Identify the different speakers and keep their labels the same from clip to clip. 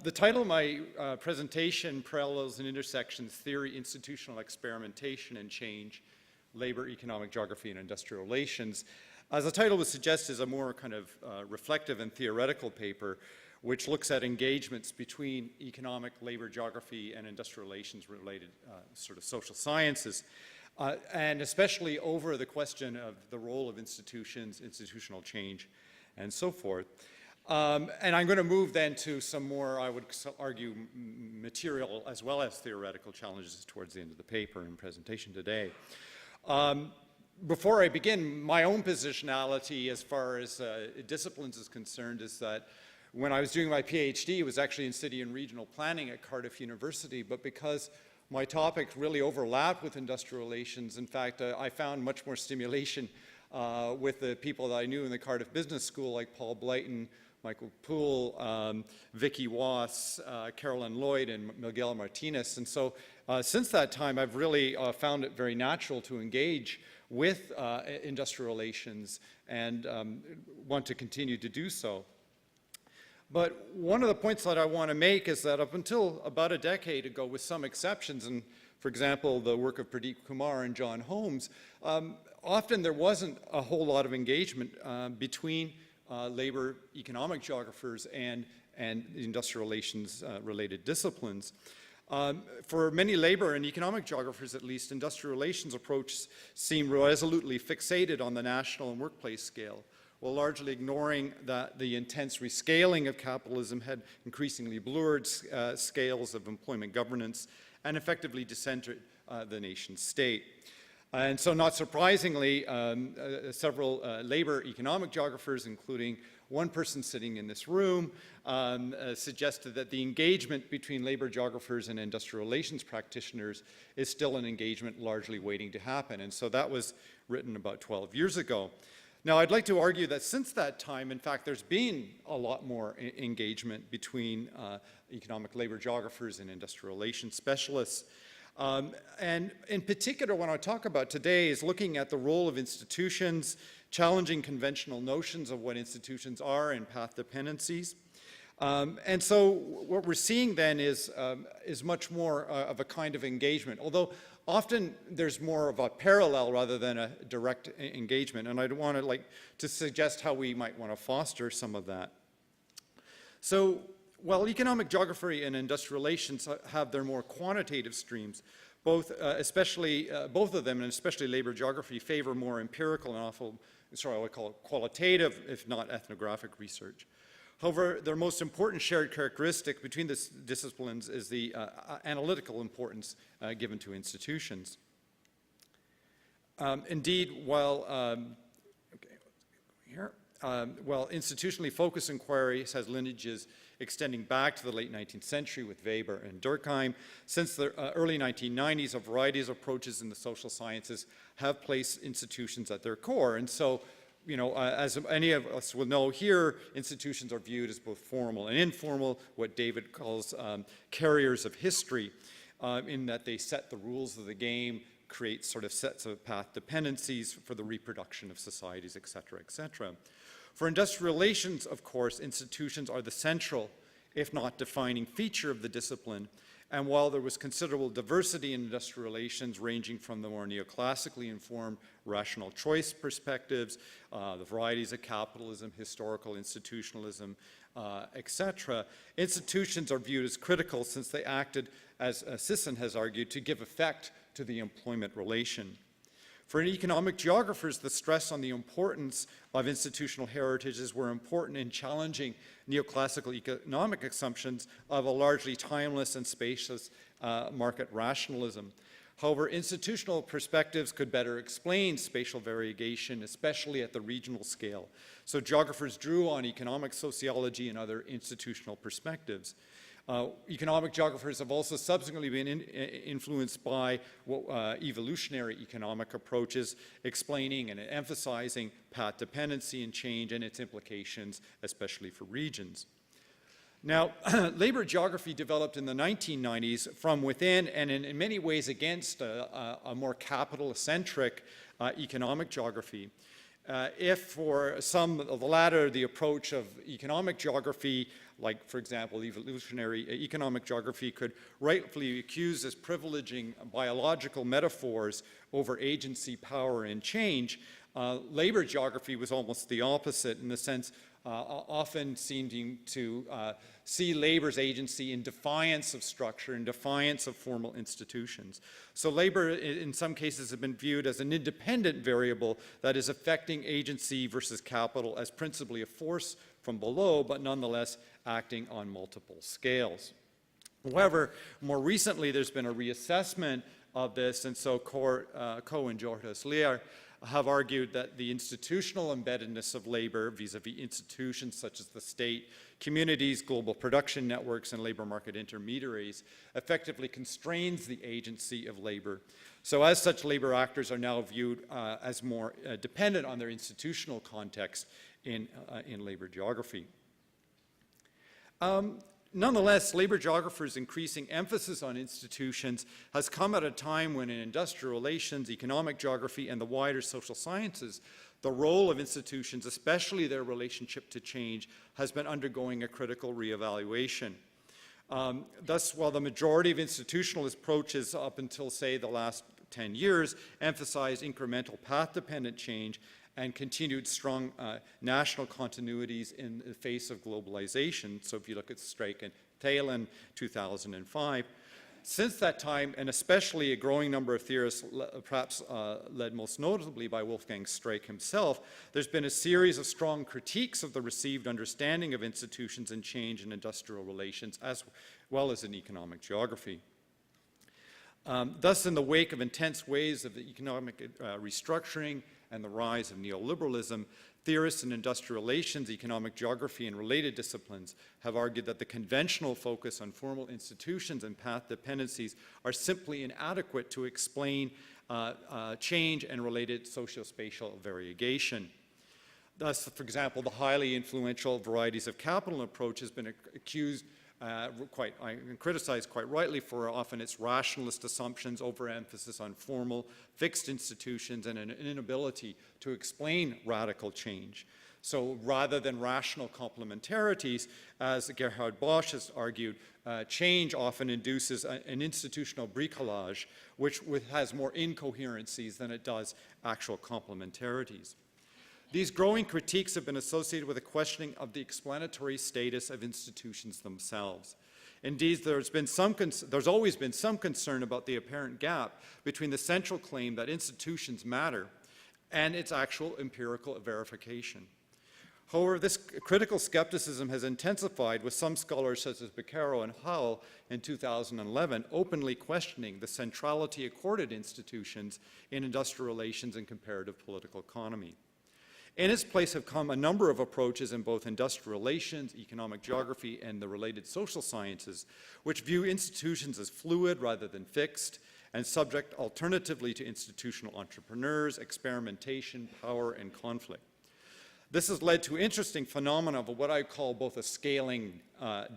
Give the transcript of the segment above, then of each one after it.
Speaker 1: The title of my presentation, Parallels and Intersections, Theory, Institutional Experimentation and Change, Labor, Economic Geography, and Industrial Relations, as the title would suggest, is a more kind of reflective and theoretical paper which looks at engagements between economic, labor geography, and industrial relations related sort of social sciences, and especially over the question of the role of institutions, institutional change, and so forth. And I'm going to move then to some more, I would argue, material as well as theoretical challenges towards the end of the paper and presentation today. Before I begin, my own positionality as far as disciplines is concerned is that when I was doing my PhD, it was actually in city and regional planning at Cardiff University, but because my topic really overlapped with industrial relations, in fact, I found much more stimulation with the people that I knew in the Cardiff Business School, like Paul Blyton, Michael Poole, Vicky Wass, Carolyn Lloyd, and Miguel Martinez. And so since that time, I've really found it very natural to engage with industrial relations and want to continue to do so. But one of the points that I want to make is that up until about a decade ago, with some exceptions, and for example, the work of Pradeep Kumar and John Holmes, often there wasn't a whole lot of engagement between labor economic geographers and industrial relations related disciplines. For many labor and economic geographers, at least, industrial relations approaches seem resolutely fixated on the national and workplace scale, while largely ignoring that the intense rescaling of capitalism had increasingly blurred scales of employment governance and effectively decentered the nation state. And so, not surprisingly, several labor economic geographers, including one person sitting in this room, suggested that the engagement between labor geographers and industrial relations practitioners is still an engagement largely waiting to happen. And so that was written about 12 years ago. Now, I'd like to argue that since that time, in fact, there's been a lot more engagement between economic labor geographers and industrial relations specialists. And in particular, what I talk about today is looking at the role of institutions, challenging conventional notions of what institutions are and path dependencies. And so what we're seeing then is much more of a kind of engagement, although often there's more of a parallel rather than a direct engagement. And I'd want to suggest how we might want to foster some of that. So, while economic geography and industrial relations have their more quantitative streams, both of them, and especially labor geography, favor more empirical and I would call it qualitative, if not ethnographic research. However, their most important shared characteristic between these disciplines is the analytical importance given to institutions. Indeed, while institutionally focused inquiry has lineages extending back to the late 19th century with Weber and Durkheim, since the early 1990s, a variety of approaches in the social sciences have placed institutions at their core. And so, you know, as any of us will know here, institutions are viewed as both formal and informal, what David calls carriers of history, in that they set the rules of the game, create sort of sets of path dependencies for the reproduction of societies, et cetera, et cetera. For industrial relations, of course, institutions are the central, if not defining, feature of the discipline. And while there was considerable diversity in industrial relations, ranging from the more neoclassically informed rational choice perspectives, the varieties of capitalism, historical institutionalism, etc., institutions are viewed as critical since they acted, as Sisson has argued, to give effect to the employment relation. For economic geographers, the stress on the importance of institutional heritages were important in challenging neoclassical economic assumptions of a largely timeless and spacious market rationalism. However, institutional perspectives could better explain spatial variegation, especially at the regional scale. So geographers drew on economic sociology and other institutional perspectives. Economic geographers have also subsequently been influenced by evolutionary economic approaches, explaining and emphasizing path dependency and change and its implications, especially for regions. Now, labor geography developed in the 1990s from within and in many ways against a more capital-centric economic geography. If for some of the latter, the approach of economic geography like, for example, evolutionary economic geography, could rightfully be accused as privileging biological metaphors over agency, power, and change, labor geography was almost the opposite, in the sense often seeming to see labor's agency in defiance of structure, in defiance of formal institutions. So labor, in some cases, has been viewed as an independent variable that is affecting agency versus capital as principally a force from below, but nonetheless acting on multiple scales. However, more recently, there's been a reassessment of this, and so Coe and Jordas Lear have argued that the institutional embeddedness of labor vis-a-vis institutions such as the state, communities, global production networks, and labor market intermediaries effectively constrains the agency of labor. So as such, labor actors are now viewed as more dependent on their institutional context in labor geography. Nonetheless, labor geographers' increasing emphasis on institutions has come at a time when in industrial relations, economic geography, and the wider social sciences, the role of institutions, especially their relationship to change, has been undergoing a critical reevaluation. Thus, while the majority of institutional approaches up until, say, the last 10 years emphasize incremental path-dependent change and continued strong national continuities in the face of globalization. So if you look at Strike and Taylor in 2005, since that time, and especially a growing number of theorists, perhaps led most notably by Wolfgang Streich himself, there's been a series of strong critiques of the received understanding of institutions and change in industrial relations, as well as in economic geography. Thus, in the wake of intense waves of economic restructuring and the rise of neoliberalism, theorists in industrial relations, economic geography, and related disciplines have argued that the conventional focus on formal institutions and path dependencies are simply inadequate to explain change and related socio-spatial variegation. Thus, for example, the highly influential varieties of capital approach has been accused and criticized quite rightly for often its rationalist assumptions, overemphasis on formal, fixed institutions, and an inability to explain radical change. So rather than rational complementarities, as Gerhard Bosch has argued, change often induces an institutional bricolage, which has more incoherencies than it does actual complementarities. These growing critiques have been associated with a questioning of the explanatory status of institutions themselves. Indeed, there's always been some concern about the apparent gap between the central claim that institutions matter and its actual empirical verification. However, this critical skepticism has intensified, with some scholars such as Beccaro and Howell in 2011 openly questioning the centrality accorded institutions in industrial relations and comparative political economy. In its place have come a number of approaches in both industrial relations, economic geography, and the related social sciences, which view institutions as fluid rather than fixed, and subject alternatively to institutional entrepreneurs, experimentation, power, and conflict. This has led to interesting phenomena of what I call both a scaling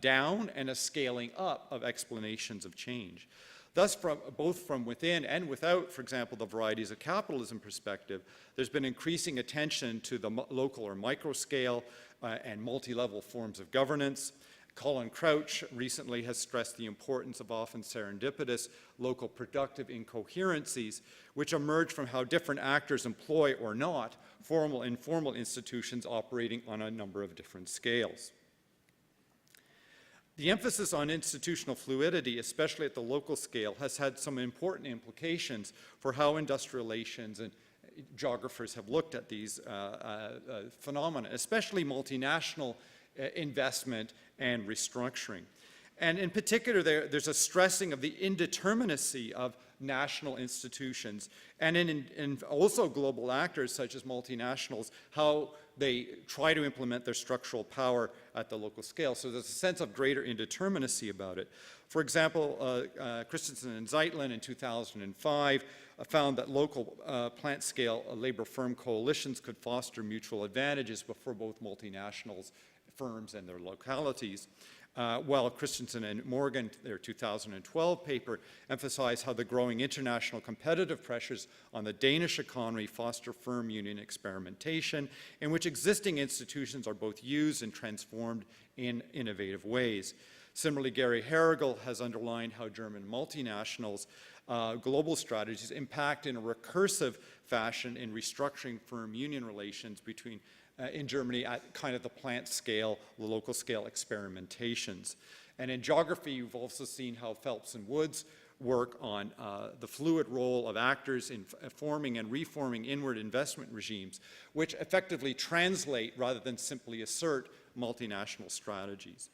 Speaker 1: down and a scaling up of explanations of change. Thus, both from within and without, for example, the varieties of capitalism perspective, there's been increasing attention to the local or micro scale and multi-level forms of governance. Colin Crouch recently has stressed the importance of often serendipitous local productive incoherencies, which emerge from how different actors employ or not formal and informal institutions operating on a number of different scales. The emphasis on institutional fluidity, especially at the local scale, has had some important implications for how industrial relations and geographers have looked at these phenomena, especially multinational investment and restructuring. And in particular, there's a stressing of the indeterminacy of national institutions, and in also global actors such as multinationals, how they try to implement their structural power at the local scale. So there's a sense of greater indeterminacy about it. For example, Christensen and Zeitlin in 2005 found that local plant-scale labor firm coalitions could foster mutual advantages for both multinationals, firms, and their localities. while Christensen and Morgan, their 2012 paper, emphasize how the growing international competitive pressures on the Danish economy foster firm union experimentation, in which existing institutions are both used and transformed in innovative ways. Similarly, Gary Harrigal has underlined how German multinationals' global strategies impact in a recursive fashion in restructuring firm union relations between in Germany at kind of the plant scale, the local scale experimentations. And in geography, you've also seen how Phelps and Woods work on the fluid role of actors in forming and reforming inward investment regimes, which effectively translate rather than simply assert multinational strategies.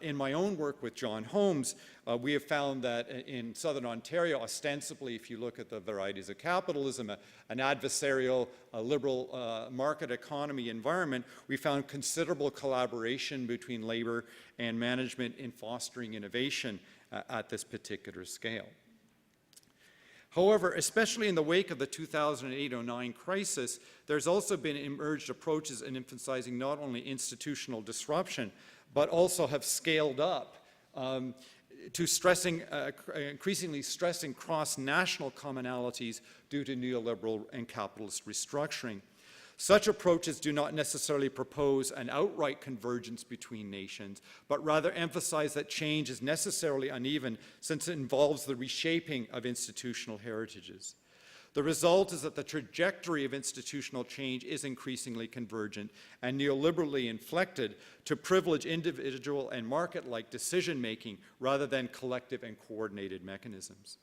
Speaker 1: In my own work with John Holmes, we have found that in Southern Ontario, ostensibly, if you look at the varieties of capitalism, an adversarial, liberal market economy environment, we found considerable collaboration between labor and management in fostering innovation at this particular scale. However, especially in the wake of the 2008-09 crisis, there's also been emerged approaches in emphasizing not only institutional disruption, but also have scaled up to increasingly stressing cross-national commonalities due to neoliberal and capitalist restructuring. Such approaches do not necessarily propose an outright convergence between nations, but rather emphasize that change is necessarily uneven since it involves the reshaping of institutional heritages. The result is that the trajectory of institutional change is increasingly convergent and neoliberally inflected to privilege individual and market-like decision-making rather than collective and coordinated mechanisms.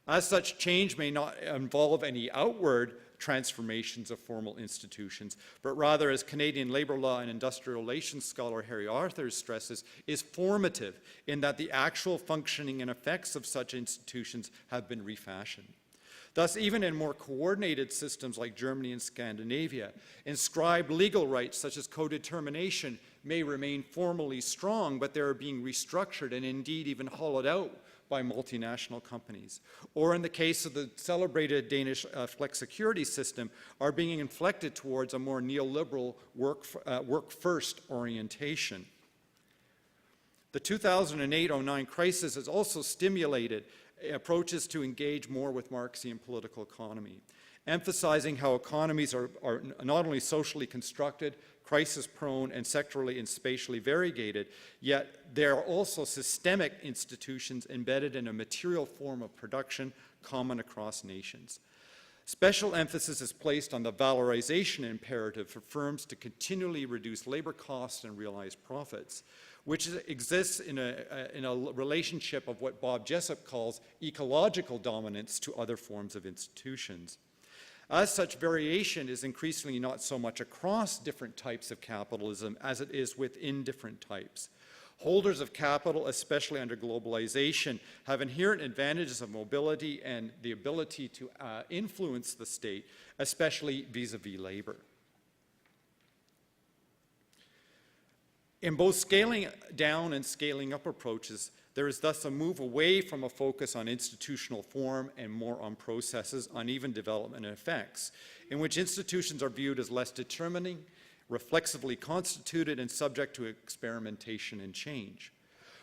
Speaker 1: As such, change may not involve any outward transformations of formal institutions, but rather, as Canadian labor law and industrial relations scholar Harry Arthurs stresses, is formative in that the actual functioning and effects of such institutions have been refashioned. Thus, even in more coordinated systems like Germany and Scandinavia, inscribed legal rights such as co-determination may remain formally strong, but they are being restructured and indeed even hollowed out by multinational companies. Or in the case of the celebrated Danish flexicurity system, are being inflected towards a more neoliberal work-first orientation. The 2008-09 crisis has also stimulated approaches to engage more with Marxian political economy, emphasizing how economies are not only socially constructed, crisis-prone, and sectorally and spatially variegated, yet there are also systemic institutions embedded in a material form of production common across nations. Special emphasis is placed on the valorization imperative for firms to continually reduce labor costs and realize profits, which exists in a relationship of what Bob Jessup calls ecological dominance to other forms of institutions. As such, variation is increasingly not so much across different types of capitalism as it is within different types. Holders of capital, especially under globalization, have inherent advantages of mobility and the ability to influence the state, especially vis-a-vis labor. In both scaling down and scaling up approaches, there is thus a move away from a focus on institutional form and more on processes, uneven development and effects, in which institutions are viewed as less determining, reflexively constituted, and subject to experimentation and change.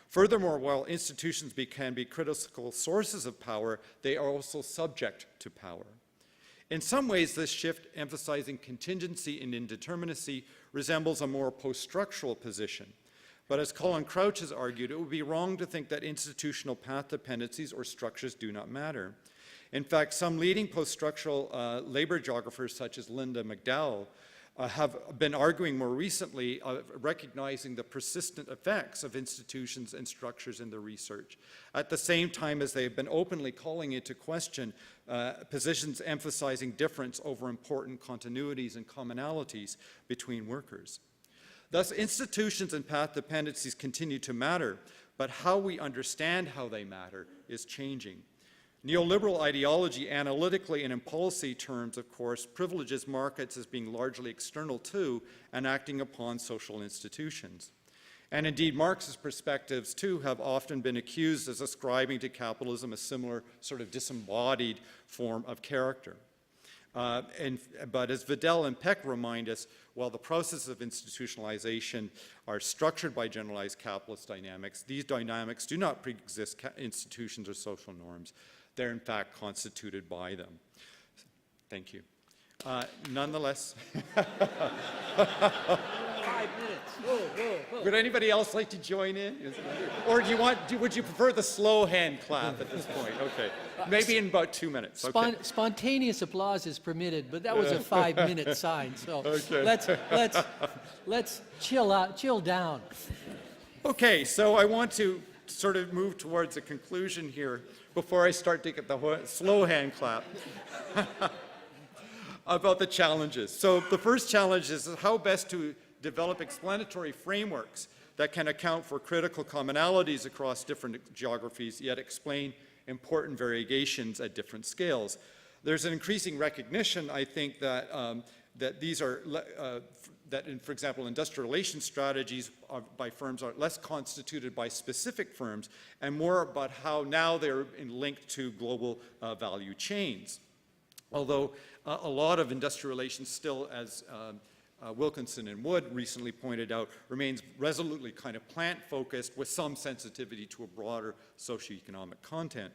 Speaker 1: Furthermore, while institutions can be critical sources of power, they are also subject to power. In some ways, this shift, emphasizing contingency and indeterminacy, resembles a more post-structural position. But as Colin Crouch has argued, it would be wrong to think that institutional path dependencies or structures do not matter. In fact, some leading post-structural labor geographers, such as Linda McDowell, have been arguing more recently, recognizing the persistent effects of institutions and structures in their research, at the same time as they have been openly calling into question positions emphasizing difference over important continuities and commonalities between workers. Thus, institutions and path dependencies continue to matter, but how we understand how they matter is changing. Neoliberal ideology, analytically and in policy terms, of course, privileges markets as being largely external to and acting upon social institutions. And indeed, Marxist perspectives, too, have often been accused as ascribing to capitalism a similar sort of disembodied form of character. But as Vidal and Peck remind us, while the processes of institutionalization are structured by generalized capitalist dynamics, these dynamics do not pre-exist institutions or social norms. They're in fact constituted by them. Thank you. Nonetheless,
Speaker 2: 5 minutes. Whoa, whoa, whoa.
Speaker 1: Would anybody else like to join in? Or would you prefer the slow hand clap at this point? Okay, maybe in about 2 minutes. Okay.
Speaker 2: Spontaneous applause is permitted, but that was a 5-minute sign. So
Speaker 1: Okay.
Speaker 2: let's chill down.
Speaker 1: Okay, so I want to sort of move towards a conclusion here before I start to get the slow hand clap. About the challenges. So the first challenge is how best to develop explanatory frameworks that can account for critical commonalities across different geographies, yet explain important variations at different scales. There's an increasing recognition, I think, that these are, for example, industrial relations strategies by firms are less constituted by specific firms and more about how now they're linked to global value chains. Although a lot of industrial relations still, as Wilkinson and Wood recently pointed out, remains resolutely kind of plant-focused with some sensitivity to a broader socioeconomic content.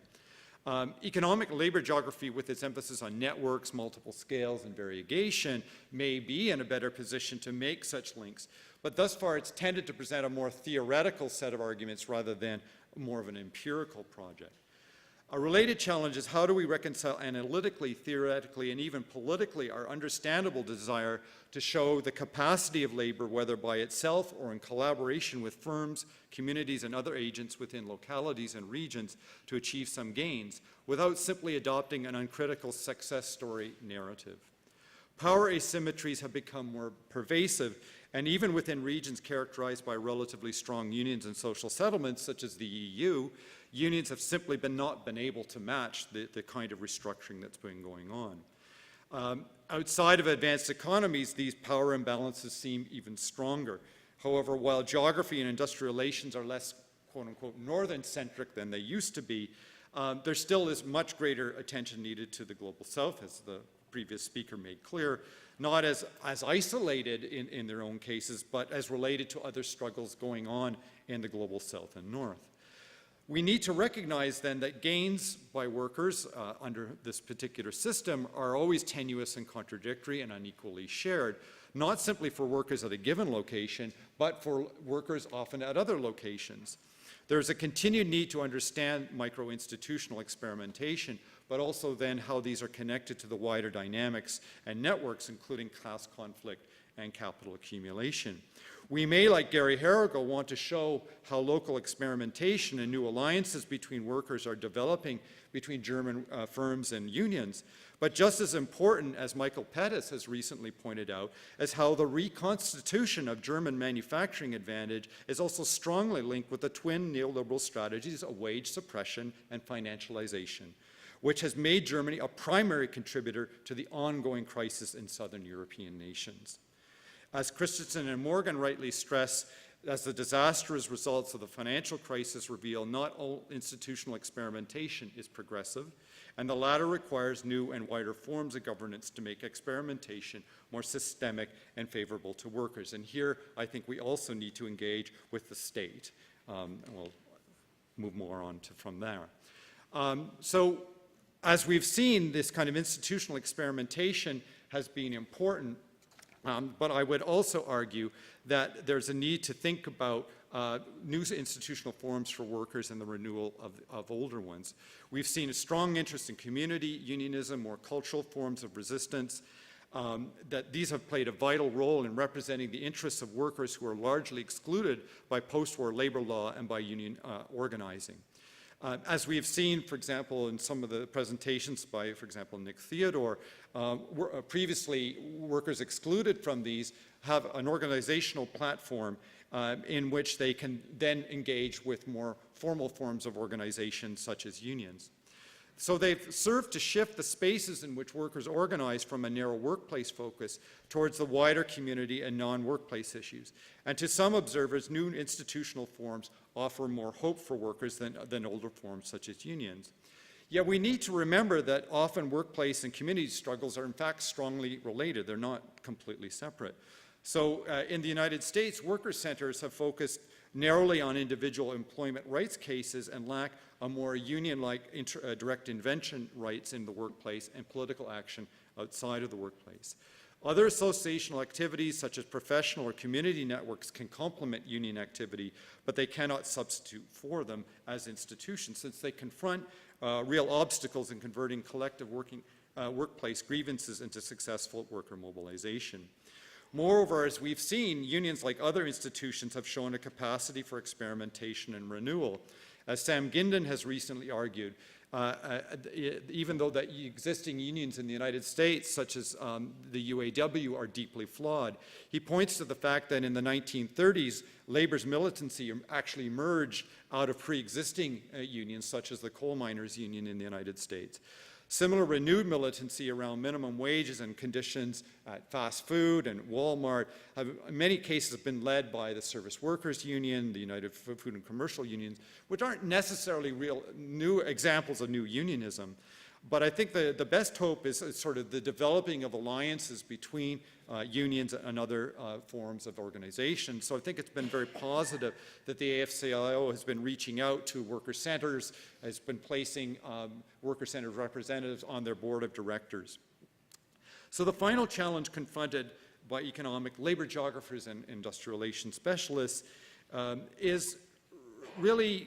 Speaker 1: Economic labor geography, with its emphasis on networks, multiple scales, and variegation, may be in a better position to make such links, but thus far it's tended to present a more theoretical set of arguments rather than more of an empirical project. A related challenge is how do we reconcile analytically, theoretically, and even politically our understandable desire to show the capacity of labor, whether by itself or in collaboration with firms, communities, and other agents within localities and regions to achieve some gains, without simply adopting an uncritical success story narrative. Power asymmetries have become more pervasive, and even within regions characterized by relatively strong unions and social settlements, such as the EU, unions have simply not been able to match the kind of restructuring that's been going on. Outside of advanced economies, these power imbalances seem even stronger. However, while geography and industrial relations are less, quote-unquote, northern-centric than they used to be, there still is much greater attention needed to the global south, as the previous speaker made clear, not as isolated in their own cases, but as related to other struggles going on in the global south and north. We need to recognize then that gains by workers under this particular system are always tenuous and contradictory and unequally shared, not simply for workers at a given location, but for workers often at other locations. There's a continued need to understand micro-institutional experimentation, but also then how these are connected to the wider dynamics and networks, including class conflict and capital accumulation. We may, like Gary Herigo, want to show how local experimentation and new alliances between workers are developing between German firms and unions, but just as important, as Michael Pettis has recently pointed out, is how the reconstitution of German manufacturing advantage is also strongly linked with the twin neoliberal strategies of wage suppression and financialization, which has made Germany a primary contributor to the ongoing crisis in southern European nations. As Christensen and Morgan rightly stress, as the disastrous results of the financial crisis reveal, not all institutional experimentation is progressive, and the latter requires new and wider forms of governance to make experimentation more systemic and favorable to workers. And here, I think we also need to engage with the state. And we'll move more on from there. So, as we've seen, this kind of institutional experimentation has been important. But I would also argue that there's a need to think about new institutional forms for workers and the renewal of older ones. We've seen a strong interest in community, unionism, more cultural forms of resistance, that these have played a vital role in representing the interests of workers who are largely excluded by post-war labor law and by union organizing. As we have seen, for example, in some of the presentations by, for example, Nick Theodore, previously workers excluded from these have an organizational platform in which they can then engage with more formal forms of organization, such as unions. So they've served to shift the spaces in which workers organize from a narrow workplace focus towards the wider community and non-workplace issues. And to some observers, new institutional forms offer more hope for workers than older forms such as unions. Yet we need to remember that often workplace and community struggles are in fact strongly related. They're not completely separate. So in the United States, worker centers have focused narrowly on individual employment rights cases and lack a more union-like direct intervention rights in the workplace and political action outside of the workplace. Other associational activities, such as professional or community networks, can complement union activity, but they cannot substitute for them as institutions, since they confront real obstacles in converting collective workplace grievances into successful worker mobilization. Moreover, as we've seen, unions, like other institutions, have shown a capacity for experimentation and renewal. As Sam Gindin has recently argued, even though the existing unions in the United States, such as the UAW, are deeply flawed, he points to the fact that in the 1930s, labor's militancy actually emerged out of pre-existing unions, such as the coal miners' union in the United States. Similar renewed militancy around minimum wages and conditions at fast food and Walmart have in many cases been led by the Service Workers Union, the United Food and Commercial Unions, which aren't necessarily real new examples of new unionism. But I think the best hope is sort of the developing of alliances between unions and other forms of organization. So I think it's been very positive that the AFL-CIO has been reaching out to worker centers, has been placing worker center representatives on their board of directors. So the final challenge confronted by economic labor geographers and industrial relations specialists is really,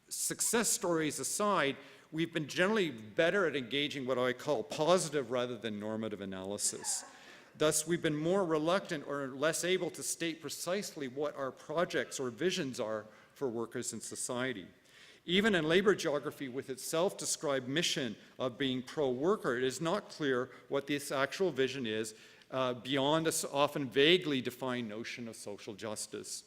Speaker 1: success stories aside, we've been generally better at engaging what I call positive rather than normative analysis. Thus, we've been more reluctant or less able to state precisely what our projects or visions are for workers in society. Even in labor geography, with its self-described mission of being pro-worker, it is not clear what this actual vision is beyond an often vaguely defined notion of social justice.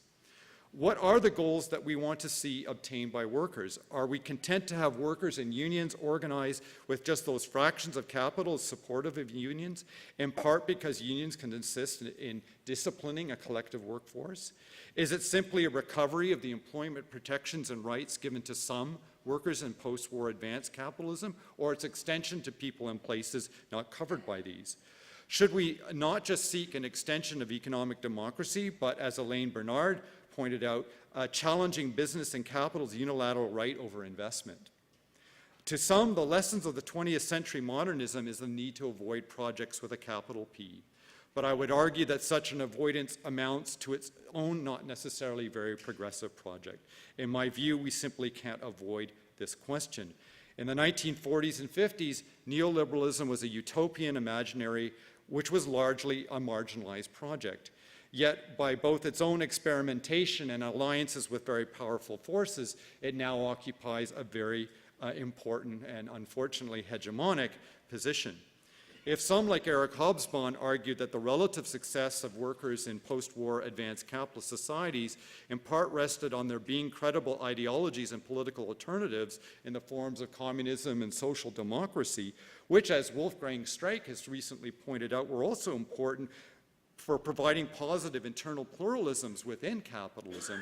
Speaker 1: What are the goals that we want to see obtained by workers? Are we content to have workers and unions organized with just those fractions of capital supportive of unions, in part because unions can insist in disciplining a collective workforce? Is it simply a recovery of the employment protections and rights given to some workers in post-war advanced capitalism, or its extension to people and places not covered by these? Should we not just seek an extension of economic democracy, but, as Elaine Bernard pointed out, challenging business and capital's unilateral right over investment? To some, the lessons of the 20th century modernism is the need to avoid projects with a capital P. But I would argue that such an avoidance amounts to its own not necessarily very progressive project. In my view, we simply can't avoid this question. In the 1940s and 50s, neoliberalism was a utopian imaginary which was largely a marginalized project. Yet, by both its own experimentation and alliances with very powerful forces, it now occupies a very important and unfortunately hegemonic position. If some, like Eric Hobsbawm, argued that the relative success of workers in post-war advanced capitalist societies in part rested on there being credible ideologies and political alternatives in the forms of communism and social democracy, which, as Wolfgang Streich has recently pointed out, were also important for providing positive internal pluralisms within capitalism,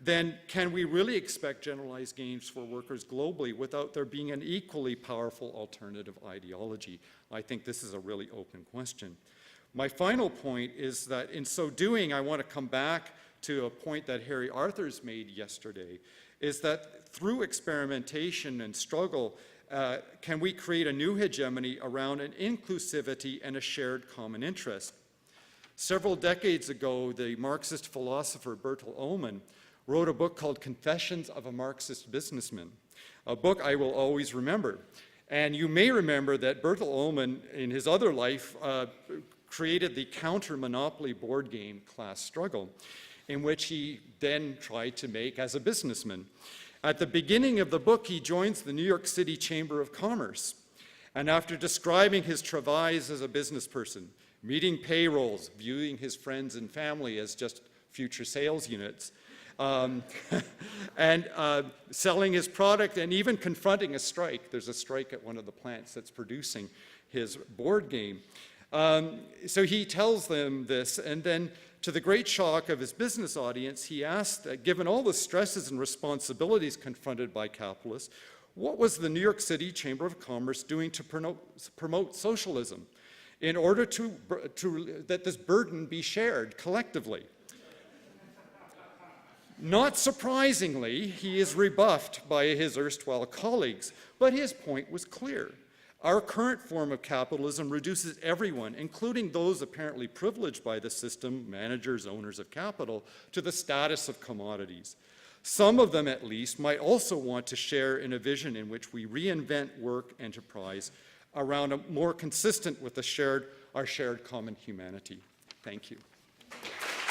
Speaker 1: then can we really expect generalized gains for workers globally without there being an equally powerful alternative ideology? I think this is a really open question. My final point is that in so doing, I want to come back to a point that Harry Arthurs made yesterday, is that through experimentation and struggle, can we create a new hegemony around an inclusivity and a shared common interest? Several decades ago, the Marxist philosopher Bertil Ohlmann wrote a book called Confessions of a Marxist Businessman, a book I will always remember. And you may remember that Bertil Ohlmann, in his other life, created the counter-monopoly board game Class Struggle, in which he then tried to make as a businessman. At the beginning of the book, he joins the New York City Chamber of Commerce. And after describing his travails as a business person, meeting payrolls, viewing his friends and family as just future sales units, and selling his product and even confronting a strike. There's a strike at one of the plants that's producing his board game. So he tells them this, and then to the great shock of his business audience, he asked, given all the stresses and responsibilities confronted by capitalists, what was the New York City Chamber of Commerce doing to promote socialism? in order that this burden be shared collectively. Not surprisingly, he is rebuffed by his erstwhile colleagues, but his point was clear. Our current form of capitalism reduces everyone, including those apparently privileged by the system, managers, owners of capital, to the status of commodities. Some of them, at least, might also want to share in a vision in which we reinvent work enterprise around a more consistent with our shared common humanity. Thank you.